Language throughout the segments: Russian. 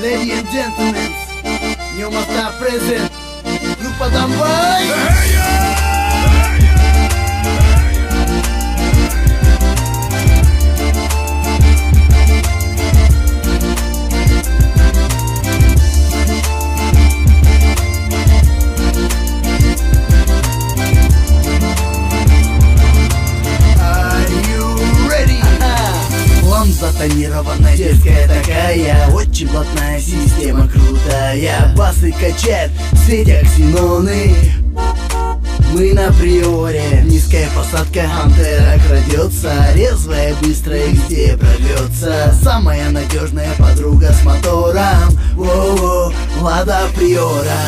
Ladies and gentlemen, New Master present. Группа Damway. Затонированная, детская такая, очень плотная система крутая. Басы качает в свете ксеноны. Мы на приоре, низкая посадка, антера крадется, резвая, быстрая, где прорвется. Самая надежная подруга с мотором. Воу, Лада Приора.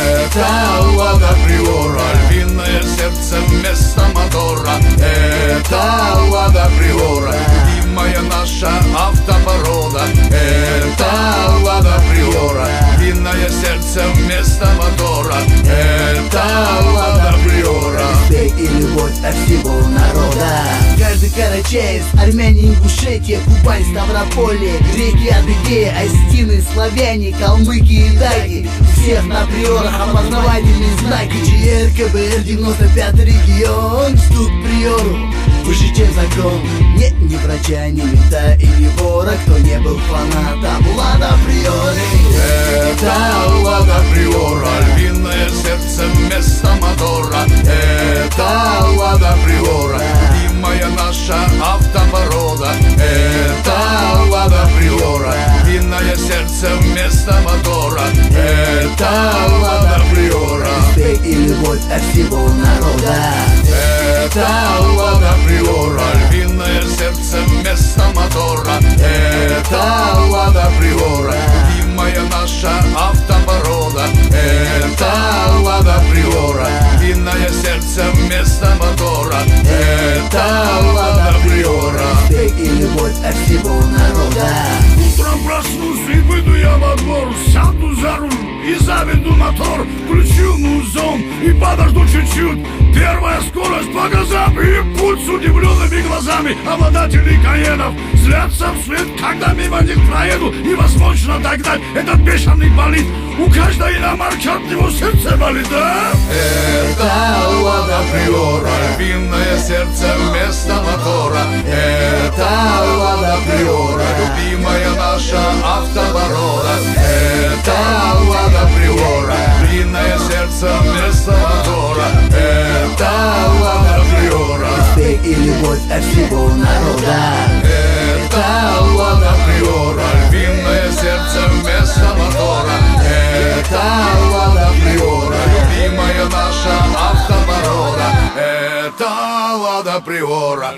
Это Лада Приора, львиное сердце вместо мотора. Это Лада Приора, любимая наша автопорода. Это Лада Приора, львиное сердце вместо мотора. Это Лада Приора. Респект и любовь от всего народа. Каждый карачаевец, армяне, Ингушетия, Кубань, Ставрополье, греки, адыгеи, остины, славяне, калмыки и даги. У всех на приорах опознавательные знаки. ЧР, КБР, 95-й регион. Стук приору выше, чем закон. Нет ни врача, ни мента и ни вора, кто не был фанатом Лада Приори. Это Лада Приора, львиное сердце вместо мотора. Это Лада Приора, любимая наша автопорода. Это Лада Приора, львиное сердце вместо мотора. Это Лада Приора. Респект и любовь от всего народа. Это Лада Приора, львиное сердце вместо мотора. Это Лада Приора, любимая наша автопорода. Это Лада Приора, львиное сердце вместо мотора. Это Лада Приора. Респект и любовь от всего народа. Утром проснусь и выйду я во двор, сяду за руль и заведу мотор. Включу музон и подожду чуть-чуть. Первая скорость по газам и путь с удивленными глазами. Обладатели Каенов злятся вслед, когда мимо них проеду. Невозможно догнать этот бешеный болид. У каждой иномарки от него сердце болит, да? Это Лада Приора, львиное сердце вместо мотора. Это Лада Приора, любимая наша автопорода. Это Лада Приора, львиное сердце вместо мотора. Это Лада Приора. Респект и любовь от всего народа. Это Лада Приора, львиное сердце вместо мотора. Это Лада Приора, любимая наша автопорода. Это Лада Приора.